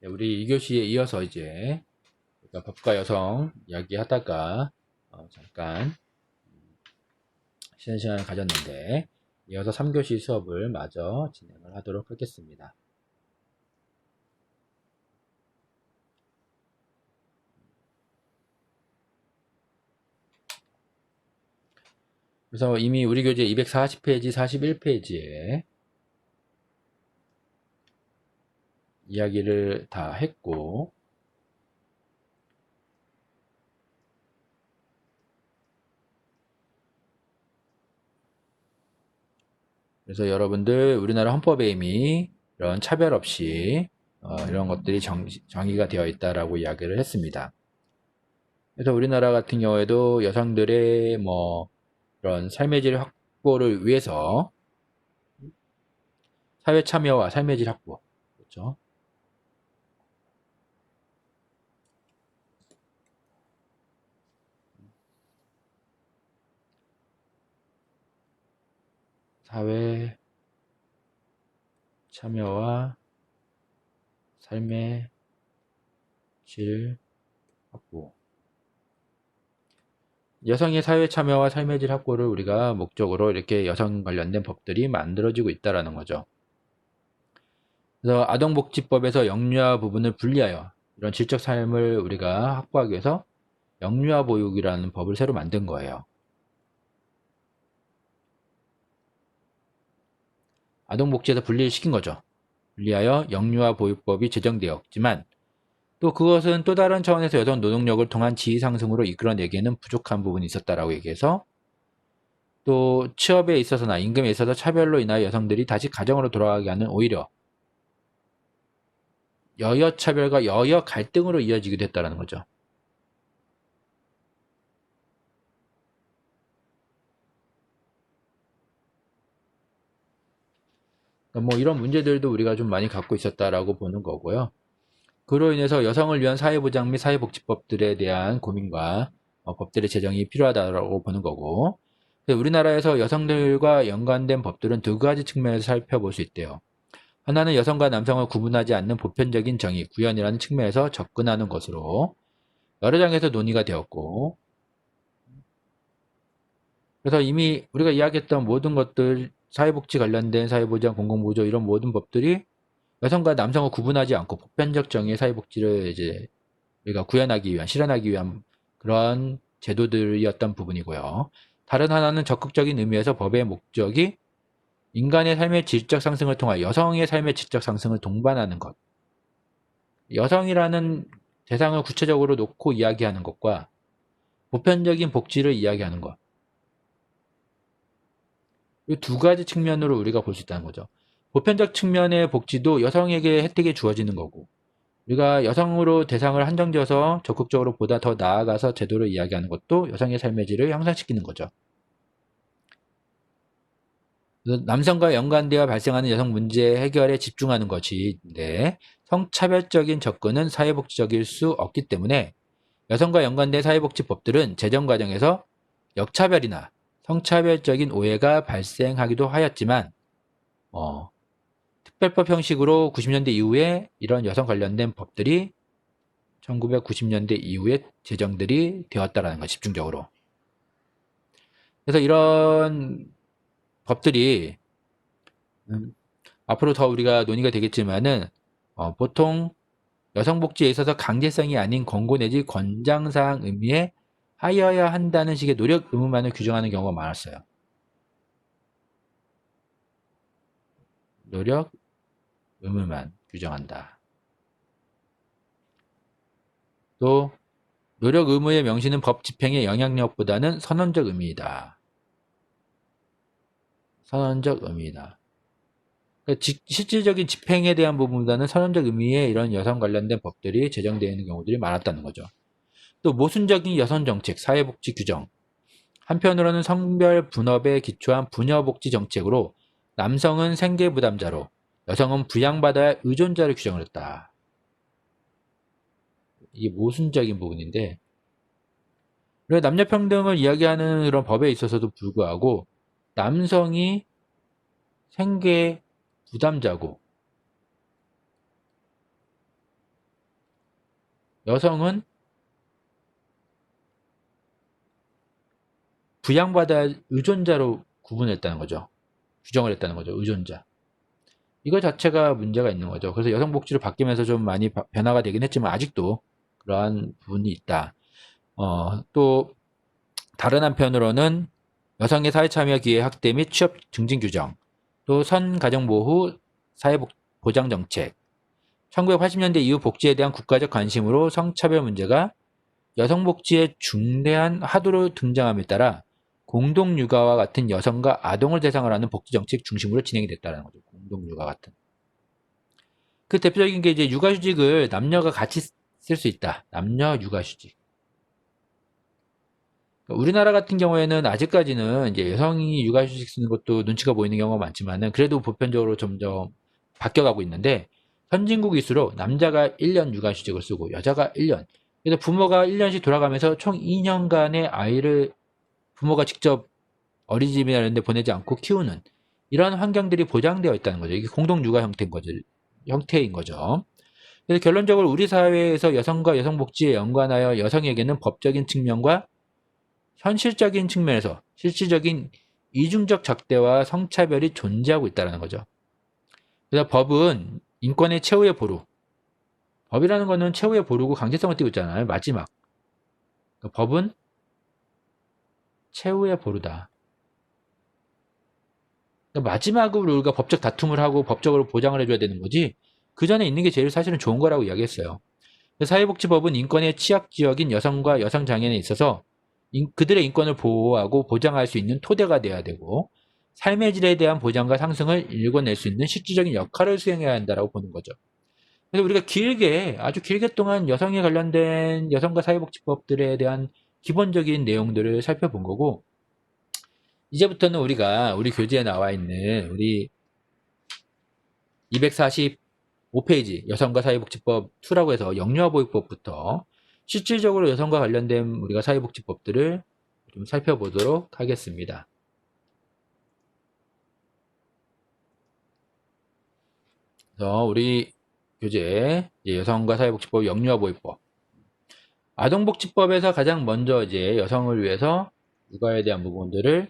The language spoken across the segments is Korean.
네, 우리 2교시에 이어서 이제 법과 여성 이야기하다가 잠깐 쉬는 시간을 가졌는데 이어서 3교시 수업을 마저 진행을 하도록 하겠습니다. 그래서 이미 우리 교재 240페이지, 41페이지에 이야기를 다 했고, 그래서 여러분들 우리나라 헌법에 이미 이런 차별 없이 이런 것들이 정의가 되어 있다라고 이야기를 했습니다. 그래서 우리나라 같은 경우에도 여성들의 그런 삶의 질 확보를 위해서 사회 참여와 삶의 질 확보, 그렇죠? 사회 참여와 삶의 질 확보. 여성의 사회 참여와 삶의 질 확보를 우리가 목적으로 이렇게 여성 관련된 법들이 만들어지고 있다라는 거죠. 그래서 아동복지법에서 영유아 부분을 분리하여 이런 질적 삶을 우리가 확보하기 위해서 영유아 보육이라는 법을 새로 만든 거예요. 아동복지에서 분리를 시킨 거죠. 분리하여 영유아 보육법이 제정되었지만 또 그것은 또 다른 차원에서 여성 노동력을 통한 지위 상승으로 이끌어내기에는 부족한 부분이 있었다라고 얘기해서 또 취업에 있어서나 임금에 있어서 차별로 인하여 여성들이 다시 가정으로 돌아가게 하는 오히려 여여 차별과 여여 갈등으로 이어지기도 했다는 거죠. 그러니까 이런 문제들도 우리가 좀 많이 갖고 있었다라고 보는 거고요. 그로 인해서 여성을 위한 사회보장 및 사회복지법들에 대한 고민과 법들의 제정이 필요하다고 보는 거고, 우리나라에서 여성들과 연관된 법들은 두 가지 측면에서 살펴볼 수 있대요. 하나는 여성과 남성을 구분하지 않는 보편적인 정의, 구현이라는 측면에서 접근하는 것으로 여러 장에서 논의가 되었고, 그래서 이미 우리가 이야기했던 모든 것들, 사회복지 관련된 사회보장, 공공보조 이런 모든 법들이 여성과 남성을 구분하지 않고 보편적 정의의 사회복지를 이제 우리가 구현하기 위한, 실현하기 위한 그런 제도들이었던 부분이고요. 다른 하나는 적극적인 의미에서 법의 목적이 인간의 삶의 질적 상승을 통하여 여성의 삶의 질적 상승을 동반하는 것. 여성이라는 대상을 구체적으로 놓고 이야기하는 것과 보편적인 복지를 이야기하는 것. 이 두 가지 측면으로 우리가 볼 수 있다는 거죠. 보편적 측면의 복지도 여성에게 혜택이 주어지는 거고, 우리가 여성으로 대상을 한정지어서 적극적으로 보다 더 나아가서 제도를 이야기하는 것도 여성의 삶의 질을 향상시키는 거죠. 그래서 남성과 연관되어 발생하는 여성 문제 해결에 집중하는 것인데 성차별적인 접근은 사회복지적일 수 없기 때문에 여성과 연관된 사회복지법들은 제정 과정에서 역차별이나 성차별적인 오해가 발생하기도 하였지만 특별법 형식으로 90년대 이후에 이런 여성 관련된 법들이 1990년대 이후에 제정들이 되었다라는 거 집중적으로. 그래서 이런 법들이 앞으로 더 우리가 논의가 되겠지만은 보통 여성복지에 있어서 강제성이 아닌 권고 내지 권장사항 의미에 하여야 한다는 식의 노력 의무만을 규정하는 경우가 많았어요. 노력 의무만 규정한다. 또 노력 의무의 명시는 법 집행의 영향력보다는 선언적 의미이다. 선언적 의미이다. 그러니까 실질적인 집행에 대한 부분보다는 선언적 의미의 이런 여성 관련된 법들이 제정되어 있는 경우들이 많았다는 거죠. 또 모순적인 여성정책, 사회복지 규정. 한편으로는 성별 분업에 기초한 부녀복지 정책으로 남성은 생계부담자로 여성은 부양받아야 할 의존자를 규정을 했다. 이게 모순적인 부분인데 남녀평등을 이야기하는 그런 법에 있어서도 불구하고 남성이 생계 부담자고 여성은 부양받아야 의존자로 구분했다는 거죠. 규정을 했다는 거죠. 의존자. 이거 자체가 문제가 있는 거죠. 그래서 여성 복지로 바뀌면서 좀 많이 변화가 되긴 했지만 아직도 그러한 부분이 있다. 또 다른 한편으로는 여성의 사회참여 기회 확대 및 취업 증진 규정, 또 선가정보호 사회보장 정책, 1980년대 이후 복지에 대한 국가적 관심으로 성차별 문제가 여성복지의 중대한 화두로 등장함에 따라 공동육아와 같은 여성과 아동을 대상으로 하는 복지정책 중심으로 진행이 됐다는 거죠. 공동육아 같은. 그 대표적인 게 이제 육아휴직을 남녀가 같이 쓸 수 있다. 남녀 육아휴직. 우리나라 같은 경우에는 아직까지는 이제 여성이 육아휴직 쓰는 것도 눈치가 보이는 경우가 많지만은 그래도 보편적으로 점점 바뀌어가고 있는데 선진국일수록 남자가 1년 육아휴직을 쓰고 여자가 1년. 그래서 부모가 1년씩 돌아가면서 총 2년간의 아이를 부모가 직접 어린이집이나 이런 데 보내지 않고 키우는 이런 환경들이 보장되어 있다는 거죠. 이게 공동 육아 형태인 거죠. 그래서 결론적으로 우리 사회에서 여성과 여성 복지에 연관하여 여성에게는 법적인 측면과 현실적인 측면에서 실질적인 이중적 작대와 성차별이 존재하고 있다는 거죠. 그래서 법은 인권의 최후의 보루. 법이라는 거는 최후의 보루고 강제성을 띠고 있잖아요. 마지막. 그러니까 법은 최후의 보루다. 그러니까 마지막으로 우리가 법적 다툼을 하고 법적으로 보장을 해줘야 되는 거지 그 전에 있는 게 제일 사실은 좋은 거라고 이야기했어요. 사회복지법은 인권의 취약지역인 여성과 여성장애인에 있어서 그들의 인권을 보호하고 보장할 수 있는 토대가 돼야 되고 삶의 질에 대한 보장과 상승을 일궈낼 수 있는 실질적인 역할을 수행해야 한다고 보는 거죠. 그래서 우리가 아주 길게 동안 여성에 관련된 여성과 사회복지법들에 대한 기본적인 내용들을 살펴본 거고 이제부터는 우리가 우리 교재에 나와 있는 우리 245페이지 여성과 사회복지법 2라고 해서 영유아보육법부터 실질적으로 여성과 관련된 우리가 사회복지법들을 좀 살펴보도록 하겠습니다. 그래서 우리 교재 여성과 사회복지법 영유아보육법 아동복지법에서 가장 먼저 이제 여성을 위해서 육아에 대한 부분들을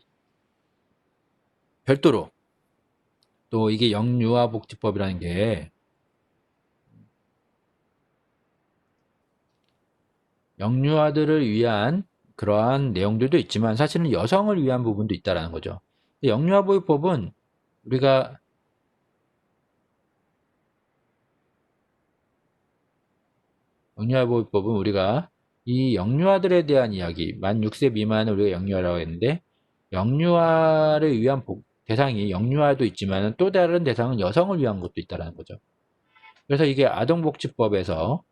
별도로 또 이게 영유아복지법이라는 게 영유아들을 위한 그러한 내용들도 있지만 사실은 여성을 위한 부분도 있다라는 거죠. 영유아보육법은 우리가 이 영유아들에 대한 이야기, 만 6세 미만을 우리가 영유아라고 했는데 영유아를 위한 대상이 영유아도 있지만 또 다른 대상은 여성을 위한 것도 있다라는 거죠. 그래서 이게 아동복지법에서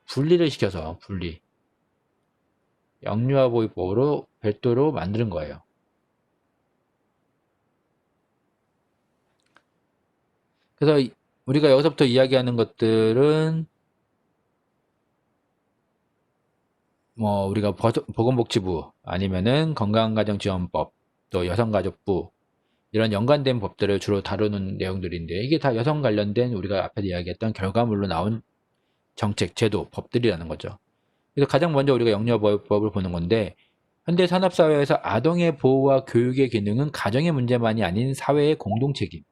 분리를 시켜서 영유아보육법으로 별도로 만드는 거예요. 그래서 우리가 여기서부터 이야기하는 것들은 뭐 우리가 보건복지부 아니면은 건강가정지원법 또 여성가족부 이런 연관된 법들을 주로 다루는 내용들인데 이게 다 여성 관련된 우리가 앞에 이야기했던 결과물로 나온 정책, 제도, 법들이라는 거죠. 그래서 가장 먼저 우리가 영유아보육법을 보는 건데 현대 산업사회에서 아동의 보호와 교육의 기능은 가정의 문제만이 아닌 사회의 공동책임.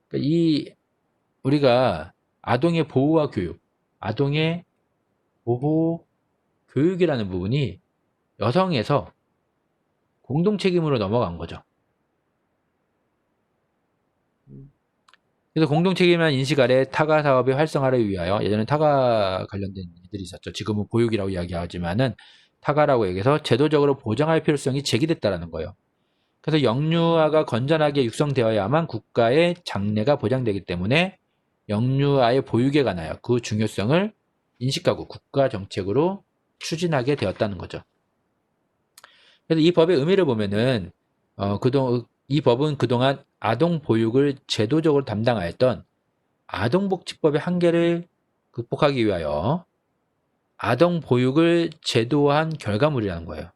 그러니까 이 우리가 아동의 보호와 교육, 아동의 보호 교육이라는 부분이 여성에서 공동책임으로 넘어간 거죠. 그래서 공동책임이라는 인식 아래 타가 사업의 활성화를 위하여 예전에 타가 관련된 일들이 있었죠. 지금은 보육이라고 이야기하지만은 타가라고 얘기해서 제도적으로 보장할 필요성이 제기됐다라는 거예요. 그래서 영유아가 건전하게 육성되어야만 국가의 장래가 보장되기 때문에 영유아의 보육에 관하여 그 중요성을 인식하고 국가 정책으로 추진하게 되었다는 거죠. 그래서 이 법의 의미를 보면은 이 법은 그동안 아동 보육을 제도적으로 담당하였던 아동복지법의 한계를 극복하기 위하여 아동 보육을 제도화한 결과물이라는 거예요.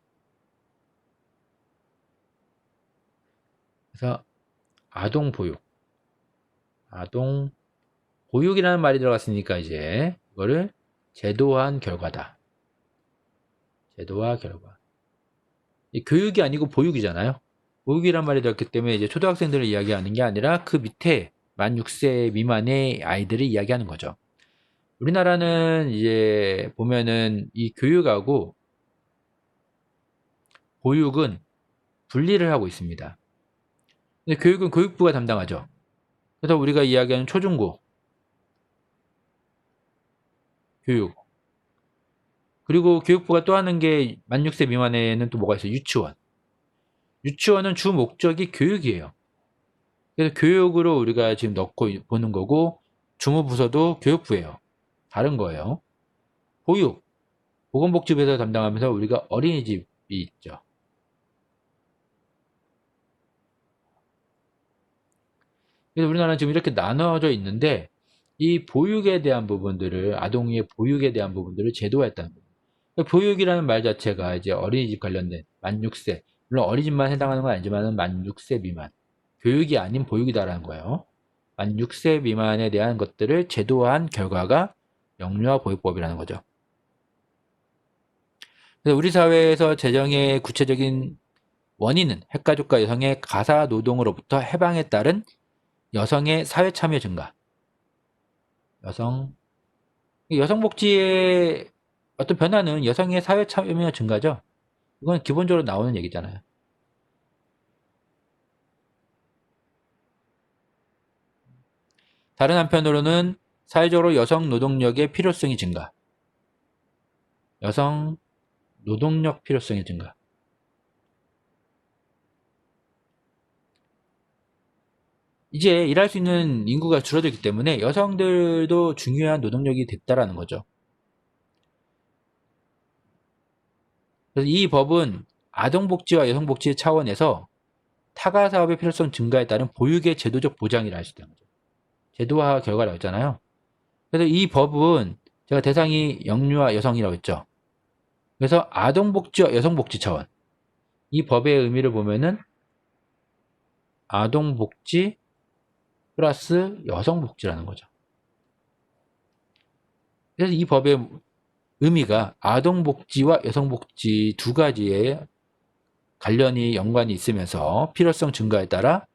그래서 아동 보육, 아동 보육이라는 말이 들어갔으니까 이제 이거를 제도화한 결과다. 제도화 결과. 이 교육이 아니고 보육이잖아요. 보육이란 말이 들었기 때문에 이제 초등학생들을 이야기하는 게 아니라 그 밑에 만 6세 미만의 아이들을 이야기하는 거죠. 우리나라는 이제 보면은 이 교육하고 보육은 분리를 하고 있습니다. 근데 교육은 교육부가 담당하죠. 그래서 우리가 이야기하는 초중고 교육, 그리고 교육부가 또 하는 게 만 6세 미만에는 또 뭐가 있어요? 유치원. 유치원은 주 목적이 교육이에요. 그래서 교육으로 우리가 지금 넣고 보는 거고, 주무부서도 교육부예요. 다른 거예요. 보육, 보건복지부에서 담당하면서 우리가 어린이집이 있죠. 그래서 우리나라는 지금 이렇게 나눠져 있는데, 이 보육에 대한 부분들을, 아동의 보육에 대한 부분들을 제도화했다는 거예요. 보육이라는 말 자체가 이제 어린이집 관련된 만 6세, 물론 어린이집만 해당하는 건 아니지만 만 6세 미만, 교육이 아닌 보육이다라는 거예요. 만 6세 미만에 대한 것들을 제도화한 결과가 영유아 보육법이라는 거죠. 그래서 우리 사회에서 재정의 구체적인 원인은 핵가족과 여성의 가사 노동으로부터 해방에 따른 여성의 사회 참여 증가. 여성 복지의 어떤 변화는 여성의 사회 참여 증가죠. 이건 기본적으로 나오는 얘기잖아요. 다른 한편으로는 사회적으로 여성 노동력의 필요성이 증가. 여성 노동력 필요성의 증가. 이제 일할 수 있는 인구가 줄어들기 때문에 여성들도 중요한 노동력이 됐다라는 거죠. 그래서 이 법은 아동복지와 여성복지 차원에서 타가 사업의 필요성 증가에 따른 보육의 제도적 보장이라 할 수 있다는 거죠. 제도화 결과라고 했잖아요. 그래서 이 법은 제가 대상이 영유아 여성이라고 했죠. 그래서 아동복지와 여성복지 차원, 이 법의 의미를 보면은 아동복지 플러스 여성복지라는 거죠. 그래서 이 법의 의미가 아동복지와 여성복지 두 가지의 관련이 연관이 있으면서 필요성 증가에 따라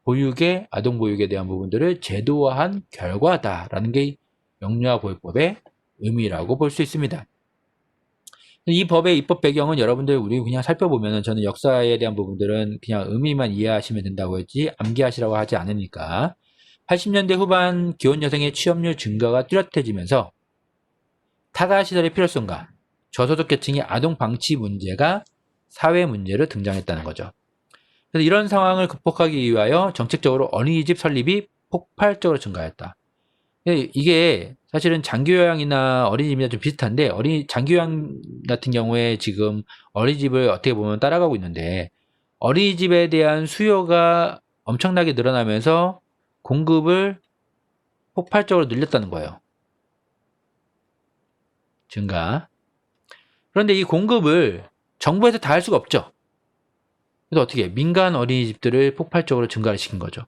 보육의 아동보육에 대한 부분들을 제도화한 결과다라는 게 영유아 보육법의 의미라고 볼 수 있습니다. 이 법의 입법 배경은 여러분들 우리 그냥 살펴보면 저는 역사에 대한 부분들은 그냥 의미만 이해하시면 된다고 했지 암기하시라고 하지 않으니까 80년대 후반 기혼 여성의 취업률 증가가 뚜렷해지면서 타가 시설의 필요성과 저소득 계층의 아동 방치 문제가 사회 문제로 등장했다는 거죠. 그래서 이런 상황을 극복하기 위하여 정책적으로 어린이집 설립이 폭발적으로 증가했다. 이게 사실은 장기요양이나 어린이집이나 좀 비슷한데 장기요양 같은 경우에 지금 어린이집을 어떻게 보면 따라가고 있는데 어린이집에 대한 수요가 엄청나게 늘어나면서 공급을 폭발적으로 늘렸다는 거예요. 증가. 그런데 이 공급을 정부에서 다 할 수가 없죠. 그래서 어떻게 민간 어린이집들을 폭발적으로 증가를 시킨 거죠.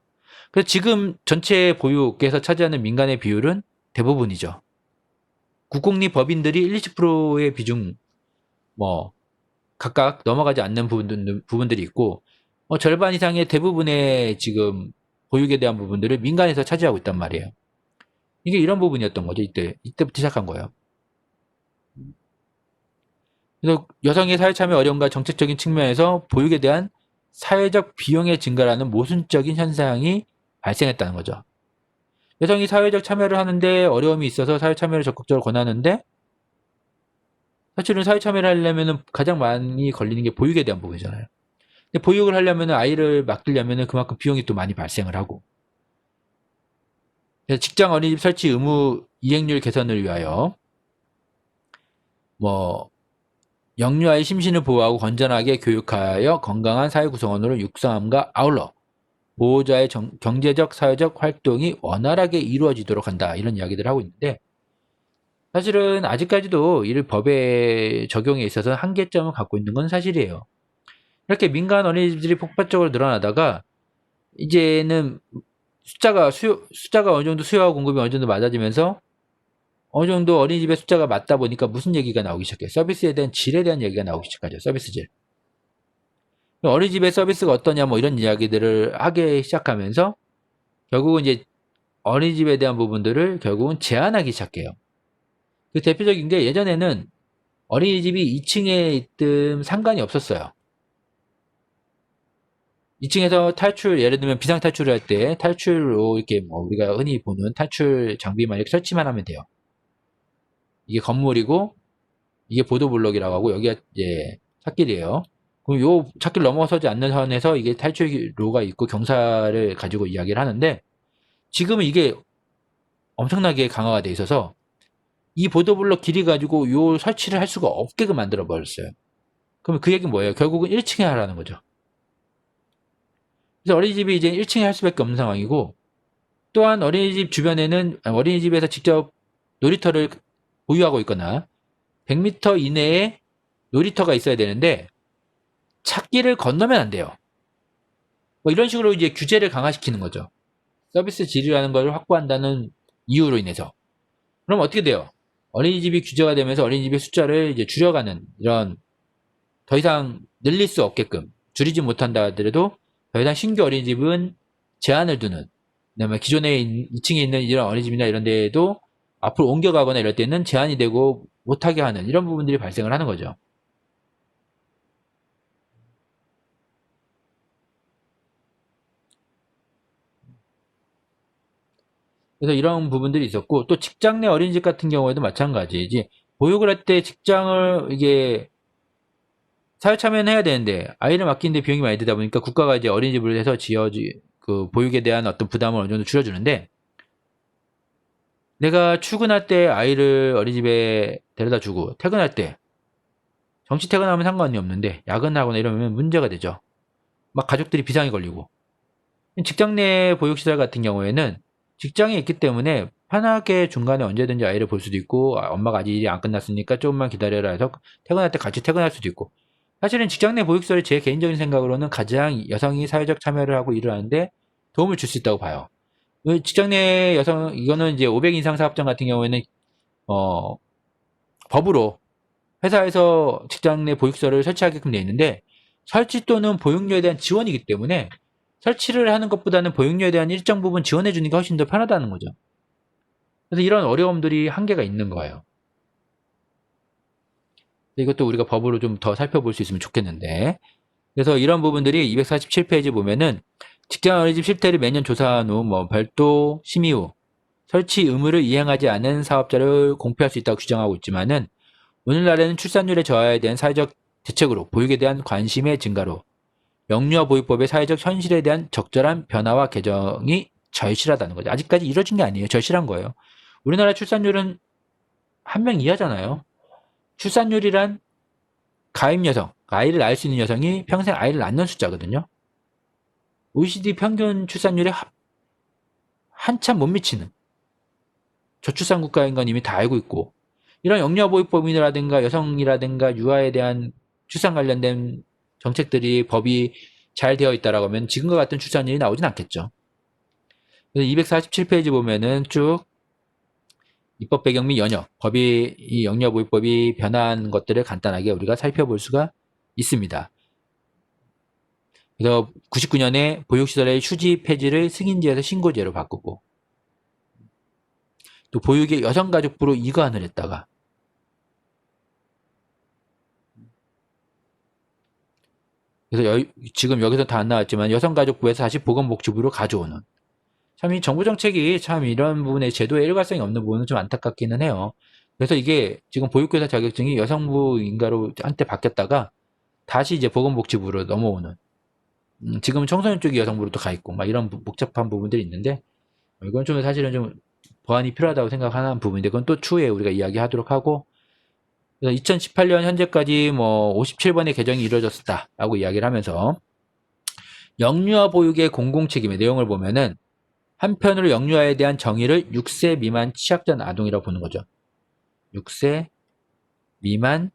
그래서 지금 전체 보육에서 차지하는 민간의 비율은 대부분이죠. 국공립 법인들이 1, 20%의 비중 각각 넘어가지 않는 부분들이 있고 절반 이상의 대부분의 지금 보육에 대한 부분들을 민간에서 차지하고 있단 말이에요. 이게 이런 부분이었던 거죠. 이때부터 시작한 거예요. 그래서 여성의 사회 참여 어려움과 정책적인 측면에서 보육에 대한 사회적 비용의 증가라는 모순적인 현상이 발생했다는 거죠. 여성이 사회적 참여를 하는데 어려움이 있어서 사회 참여를 적극적으로 권하는데 사실은 사회 참여를 하려면 가장 많이 걸리는 게 보육에 대한 부분이잖아요. 근데 보육을 하려면 아이를 맡기려면 그만큼 비용이 또 많이 발생을 하고 그래서 직장 어린이집 설치 의무 이행률 개선을 위하여 영유아의 심신을 보호하고 건전하게 교육하여 건강한 사회 구성원으로 육성함과 아울러 보호자의 경제적, 사회적 활동이 원활하게 이루어지도록 한다. 이런 이야기들을 하고 있는데 사실은 아직까지도 이 법의 적용에 있어서 한계점을 갖고 있는 건 사실이에요. 이렇게 민간 어린이집들이 폭발적으로 늘어나다가 이제는 숫자가 어느 정도 수요와 공급이 어느 정도 맞아지면서 어느 정도 어린이집의 숫자가 맞다 보니까 무슨 얘기가 나오기 시작해요? 서비스에 대한 질에 대한 얘기가 나오기 시작하죠. 서비스 질. 어린이집의 서비스가 어떠냐 뭐 이런 이야기들을 하기 시작하면서 결국은 이제 어린이집에 대한 부분들을 결국은 제한하기 시작해요. 그 대표적인 게 예전에는 어린이집이 2층에 있든 상관이 없었어요. 2층에서 탈출, 예를 들면 비상탈출을 할 때 탈출로 이렇게 뭐 우리가 흔히 보는 탈출 장비만 이렇게 설치만 하면 돼요. 이게 건물이고 이게 보도블록이라고 하고 여기가 이제 찻길이에요. 그럼 요 찻길 넘어서지 않는 선에서 이게 탈출로가 있고 경사를 가지고 이야기를 하는데 지금은 이게 엄청나게 강화가 돼 있어서 이 보도블록 길이 가지고 요 설치를 할 수가 없게끔 만들어 버렸어요. 그러면 그 얘기는 뭐예요? 결국은 1층에 하라는 거죠. 그래서 어린이집이 이제 1층에 할 수밖에 없는 상황이고 또한 어린이집 주변에는 어린이집에서 직접 놀이터를 보유하고 있거나 100m 이내에 놀이터가 있어야 되는데 찾기를 건너면 안 돼요. 뭐 이런 식으로 이제 규제를 강화시키는 거죠. 서비스 질이라는 걸 확보한다는 이유로 인해서. 그럼 어떻게 돼요? 어린이집이 규제가 되면서 어린이집의 숫자를 이제 줄여가는 이런 더 이상 늘릴 수 없게끔 줄이지 못한다 하더라도 더 이상 신규 어린이집은 제한을 두는 그다음에 기존에 2층에 있는 이런 어린이집이나 이런 데에도 앞으로 옮겨가거나 이럴 때는 제한이 되고 못하게 하는 이런 부분들이 발생을 하는 거죠. 그래서 이런 부분들이 있었고 또 직장 내 어린이집 같은 경우에도 마찬가지지 보육을 할 때 직장을 이게 사회 참여는 해야 되는데 아이를 맡기는데 비용이 많이 들다 보니까 국가가 이제 어린이집을 해서 지어지 그 보육에 대한 어떤 부담을 어느 정도 줄여주는데 내가 출근할 때 아이를 어린이집에 데려다 주고 퇴근할 때 정시 퇴근하면 상관이 없는데 야근하거나 이러면 문제가 되죠. 막 가족들이 비상이 걸리고 직장 내 보육시설 같은 경우에는 직장에 있기 때문에 편하게 중간에 언제든지 아이를 볼 수도 있고 엄마가 아직 일이 안 끝났으니까 조금만 기다려라 해서 퇴근할 때 같이 퇴근할 수도 있고 사실은 직장 내 보육시설이 제 개인적인 생각으로는 가장 여성이 사회적 참여를 하고 일을 하는데 도움을 줄 수 있다고 봐요. 직장 내 여성 이거는 이제 500 인상 사업장 같은 경우에는 어, 법으로 회사에서 직장 내 보육소를 설치하게끔 돼 있는데 설치 또는 보육료에 대한 지원이기 때문에 설치를 하는 것보다는 보육료에 대한 일정 부분 지원해 주는 게 훨씬 더 편하다는 거죠. 그래서 이런 어려움들이 한계가 있는 거예요. 이것도 우리가 법으로 좀 더 살펴볼 수 있으면 좋겠는데 그래서 이런 부분들이 247페이지 보면은 직장 어린이집 실태를 매년 조사한 후 뭐 별도 심의 후 설치 의무를 이행하지 않은 사업자를 공표할 수 있다고 규정하고 있지만은 오늘날에는 출산율의 저하에 대한 사회적 대책으로 보육에 대한 관심의 증가로 영유아 보육법의 사회적 현실에 대한 적절한 변화와 개정이 절실하다는 거죠. 아직까지 이루어진 게 아니에요. 절실한 거예요. 우리나라 출산율은 한 명 이하잖아요. 출산율이란 가임 여성, 아이를 낳을 수 있는 여성이 평생 아이를 낳는 숫자거든요. OECD 평균 출산율에 한참 못 미치는 저출산 국가인 건 이미 다 알고 있고 이런 영유아 보육법이라든가 여성이라든가 유아에 대한 출산 관련된 정책들이 법이 잘 되어 있다라고 하면 지금과 같은 출산율이 나오진 않겠죠. 그래서 247페이지 보면은 쭉 입법 배경 및 연역, 법이 이 영유아 보육법이 변한 것들을 간단하게 우리가 살펴볼 수가 있습니다. 그래서 99년에 보육시설의 휴지 폐지를 승인제에서 신고제로 바꾸고 또 보육의 여성가족부로 이관을 했다가 그래서 지금 여기서 다 안 나왔지만 여성가족부에서 다시 보건복지부로 가져오는 참 이 정부 정책이 참 이런 부분에 제도에 일관성이 없는 부분은 좀 안타깝기는 해요. 그래서 이게 지금 보육교사 자격증이 여성부 인가로 한때 바뀌었다가 다시 이제 보건복지부로 넘어오는 지금은 청소년 쪽이 여성부로 또 가 있고 막 이런 복잡한 부분들이 있는데 이건 좀 사실은 좀 보완이 필요하다고 생각하는 부분인데 그건 또 추후에 우리가 이야기하도록 하고 2018년 현재까지 뭐 57번의 개정이 이루어졌다라고 이야기를 하면서 영유아 보육의 공공책임의 내용을 보면은 한편으로 영유아에 대한 정의를 6세 미만 취약전 아동이라고 보는 거죠. 6세 미만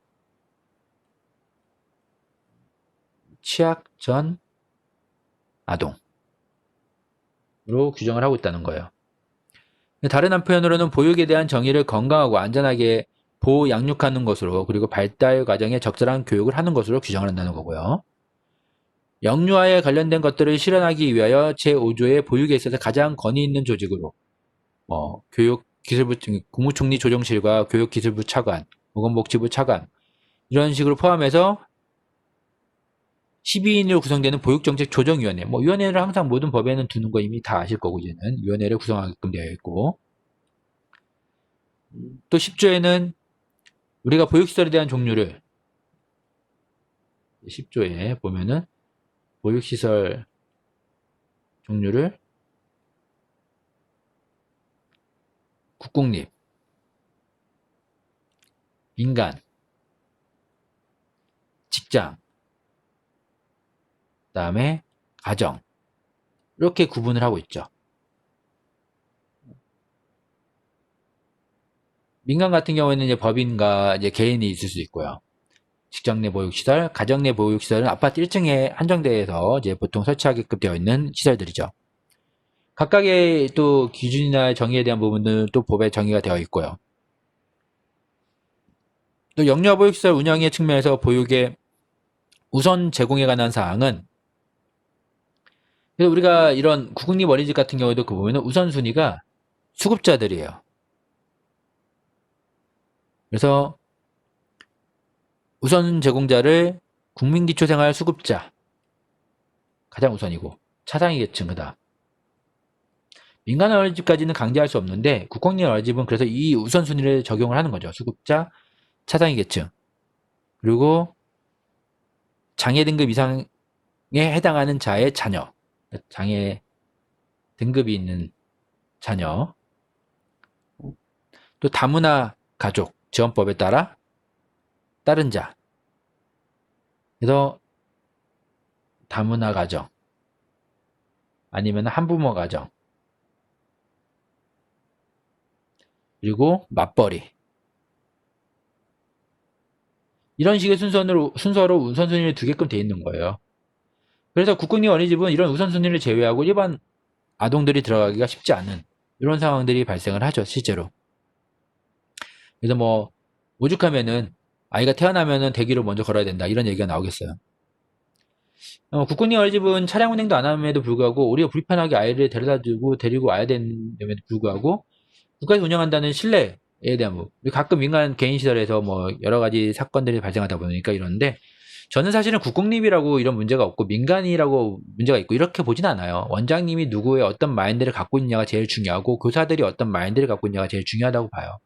취약전 아동. 규정을 하고 있다는 거예요. 다른 한편으로는 보육에 대한 정의를 건강하고 안전하게 보호 양육하는 것으로, 그리고 발달 과정에 적절한 교육을 하는 것으로 규정을 한다는 거고요. 영유아에 관련된 것들을 실현하기 위하여 제5조의 보육에 있어서 가장 권위 있는 조직으로 교육기술부, 국무총리 조정실과 교육기술부 차관, 보건복지부 차관 이런 식으로 포함해서 12인으로 구성되는 보육정책조정위원회, 위원회를 항상 모든 법에는 두는 거 이미 다 아실 거고, 이제는 위원회를 구성하게끔 되어 있고, 또 10조에는 우리가 보육시설에 대한 종류를, 10조에 보면은 보육시설 종류를 국공립, 민간, 직장, 그 다음에 가정, 이렇게 구분을 하고 있죠. 민간 같은 경우에는 이제 법인과 이제 개인이 있을 수 있고요. 직장 내 보육시설, 가정 내 보육시설은 아파트 1층에 한정돼서 이제 보통 설치하게끔 되어 있는 시설들이죠. 각각의 또 기준이나 정의에 대한 부분들은 또 법에 정의가 되어 있고요. 또 영유아 보육시설 운영의 측면에서 보육의 우선 제공에 관한 사항은, 그래서 우리가 이런 국공립 어린이집 같은 경우에도 그 보면은 우선순위가 수급자들이에요. 그래서 우선 제공자를 국민기초생활 수급자 가장 우선이고, 차상위 계층 그다음. 민간 어린이집까지는 강제할 수 없는데 국공립 어린이집은 그래서 이 우선순위를 적용을 하는 거죠. 수급자, 차상위 계층, 그리고 장애 등급 이상에 해당하는 자의 자녀, 장애 등급이 있는 자녀, 또 다문화 가족 지원법에 따라 다른 자, 그래서 다문화 가정 아니면 한부모 가정, 그리고 맞벌이, 이런 식의 순서로 우선순위를 두게끔 돼 있는 거예요. 그래서 국공립 어린이집은 이런 우선순위를 제외하고 일반 아동들이 들어가기가 쉽지 않은 이런 상황들이 발생을 하죠, 실제로. 그래서 오죽하면은 아이가 태어나면은 대기를 먼저 걸어야 된다, 이런 얘기가 나오겠어요. 국공립 어린이집은 차량 운행도 안 함에도 불구하고 우리가 불편하게 아이를 데리고 와야 됨에도 불구하고 국가에서 운영한다는 신뢰에 대한 부분. 가끔 민간 개인 시설에서 여러 가지 사건들이 발생하다 보니까 이러는데, 저는 사실은 국공립이라고 이런 문제가 없고 민간이라고 문제가 있고 이렇게 보진 않아요. 원장님이 누구의 어떤 마인드를 갖고 있냐가 제일 중요하고, 교사들이 어떤 마인드를 갖고 있냐가 제일 중요하다고 봐요.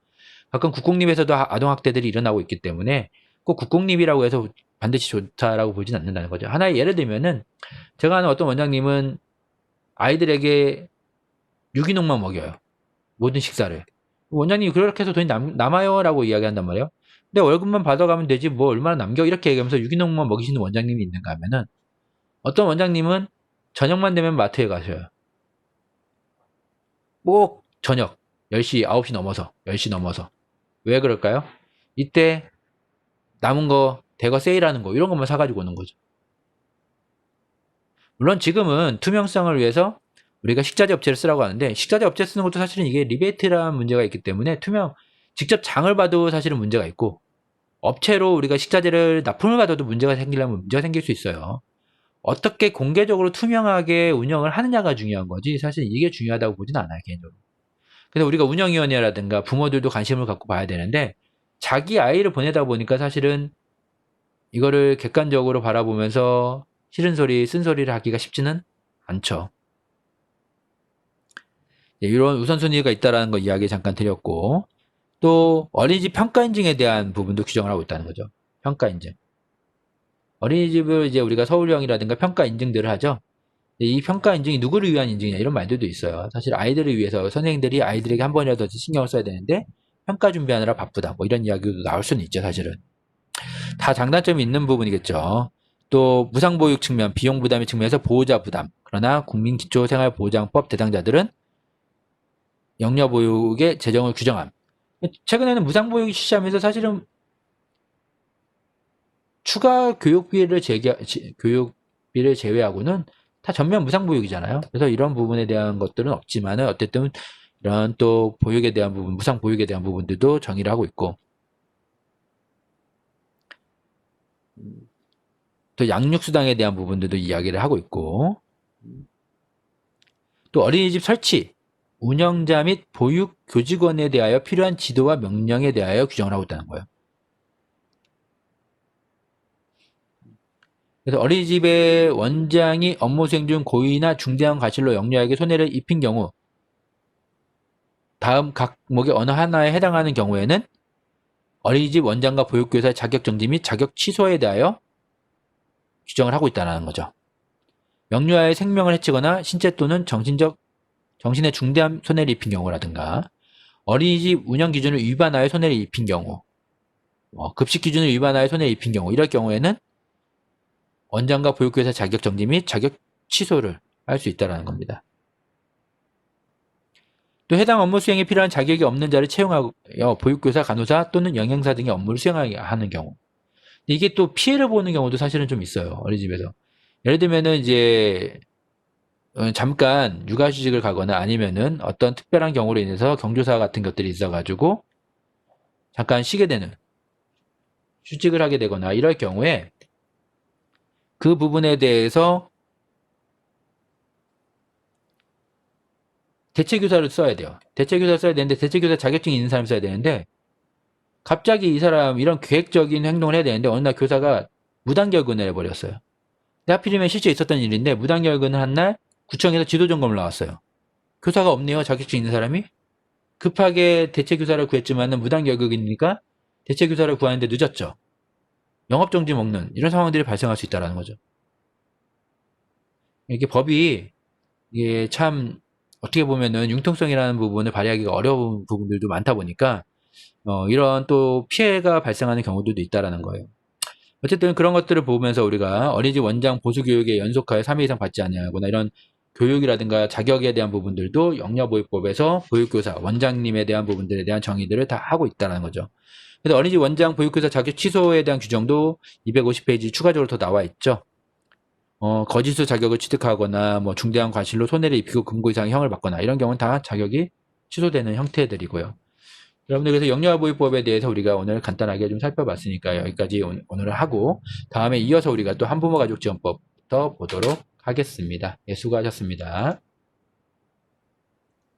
가끔 국공립에서도 아동학대들이 일어나고 있기 때문에 꼭 국공립이라고 해서 반드시 좋다라고 보진 않는다는 거죠. 하나의 예를 들면은, 제가 아는 어떤 원장님은 아이들에게 유기농만 먹여요, 모든 식사를. 원장님이 그렇게 해서 돈이 남아요 라고 이야기한단 말이에요. 근데 월급만 받아가면 되지 얼마나 남겨, 이렇게 얘기하면서 유기농만 먹이시는 원장님이 있는가 하면은, 어떤 원장님은 저녁만 되면 마트에 가셔요. 꼭 저녁 10시, 9시 넘어서, 10시 넘어서. 왜 그럴까요? 이때 남은 거 대거 세일하는 거, 이런 것만 사가지고 오는 거죠. 물론 지금은 투명성을 위해서 우리가 식자재 업체를 쓰라고 하는데, 식자재 업체 쓰는 것도 사실은 이게 리베이트라는 문제가 있기 때문에 직접 장을 봐도 사실은 문제가 있고, 업체로 우리가 식자재를 납품을 받아도 문제가 생길 수 있어요. 어떻게 공개적으로 투명하게 운영을 하느냐가 중요한 거지, 사실 이게 중요하다고 보진 않아요, 개인적으로. 그래서 우리가 운영위원회라든가 부모들도 관심을 갖고 봐야 되는데, 자기 아이를 보내다 보니까 사실은 이거를 객관적으로 바라보면서 싫은 소리, 쓴소리를 하기가 쉽지는 않죠. 이런 우선순위가 있다는 거 이야기 잠깐 드렸고, 또 어린이집 평가 인증에 대한 부분도 규정을 하고 있다는 거죠. 평가 인증. 어린이집을 이제 우리가 서울형이라든가 평가 인증들을 하죠. 이 평가 인증이 누구를 위한 인증이냐, 이런 말들도 있어요. 사실 아이들을 위해서 선생님들이 아이들에게 한 번이라도 신경을 써야 되는데 평가 준비하느라 바쁘다, 이런 이야기도 나올 수는 있죠. 사실은 다 장단점이 있는 부분이겠죠. 또 무상보육 측면, 비용 부담의 측면에서 보호자 부담. 그러나 국민기초생활보장법 대상자들은 영유아보육의 재정을 규정함. 최근에는 무상보육이 실시하면서 사실은 추가 교육비를 제외하고는 다 전면 무상보육이잖아요. 그래서 이런 부분에 대한 것들은 없지만은 어쨌든 이런 또 보육에 대한 부분, 무상보육에 대한 부분들도 정의를 하고 있고, 또 양육수당에 대한 부분들도 이야기를 하고 있고, 또 어린이집 설치, 운영자 및 보육 교직원에 대하여 필요한 지도와 명령에 대하여 규정을 하고 있다는 거예요. 그래서 어린이집의 원장이 업무 수행 중 고의나 중대한 과실로 영유아에게 손해를 입힌 경우 다음 각목의 어느 하나에 해당하는 경우에는 어린이집 원장과 보육교사의 자격 정지 및 자격 취소에 대하여 규정을 하고 있다는 거죠. 영유아의 생명을 해치거나 신체 또는 정신에 중대한 손해를 입힌 경우라든가 어린이집 운영 기준을 위반하여 손해를 입힌 경우, 급식 기준을 위반하여 손해를 입힌 경우, 이럴 경우에는 원장과 보육교사 자격 정지 및 자격 취소를 할 수 있다는 겁니다. 또 해당 업무 수행에 필요한 자격이 없는 자를 채용하여 보육교사, 간호사 또는 영양사 등의 업무를 수행하게 하는 경우. 이게 또 피해를 보는 경우도 사실은 좀 있어요. 어린이집에서. 예를 들면은 이제 잠깐 육아휴직을 가거나 아니면은 어떤 특별한 경우로 인해서 경조사 같은 것들이 있어가지고 잠깐 쉬게 되는, 휴직을 하게 되거나 이럴 경우에 그 부분에 대해서 대체교사를 써야 돼요. 대체교사 써야 되는데 대체교사 자격증이 있는 사람이 써야 되는데 갑자기 이 사람 이런 계획적인 행동을 해야 되는데 어느 날 교사가 무단결근을 해버렸어요. 근데 하필이면 실제 있었던 일인데 무단결근을 한 날 구청에서 지도점검을 나왔어요. 교사가 없네요. 자격증 있는 사람이. 급하게 대체교사를 구했지만 무단결근이니까 대체교사를 구하는데 늦었죠. 영업정지 먹는 이런 상황들이 발생할 수 있다는 거죠. 이게 법이 이게 참 어떻게 보면은 융통성이라는 부분을 발휘하기가 어려운 부분들도 많다 보니까 이런 또 피해가 발생하는 경우들도 있다라는 거예요. 어쨌든 그런 것들을 보면서 우리가 어린이집 원장 보수교육에 연속하여 3회 이상 받지 않냐거나 이런 교육이라든가 자격에 대한 부분들도 영유아보육법에서 보육교사, 원장님에 대한 부분들에 대한 정의들을 다 하고 있다는 거죠. 그래서 어린이집 원장 보육교사 자격 취소에 대한 규정도 250페이지 추가적으로 더 나와 있죠. 거짓으로 자격을 취득하거나 뭐 중대한 과실로 손해를 입히고 금고 이상의 형을 받거나 이런 경우는 다 자격이 취소되는 형태들이고요. 여러분들 그래서 영유아보육법에 대해서 우리가 오늘 간단하게 좀 살펴봤으니까 여기까지 오늘 하고 다음에 이어서 우리가 또 한부모 가족지원법부터 보도록 하겠습니다. 예, 수고하셨습니다.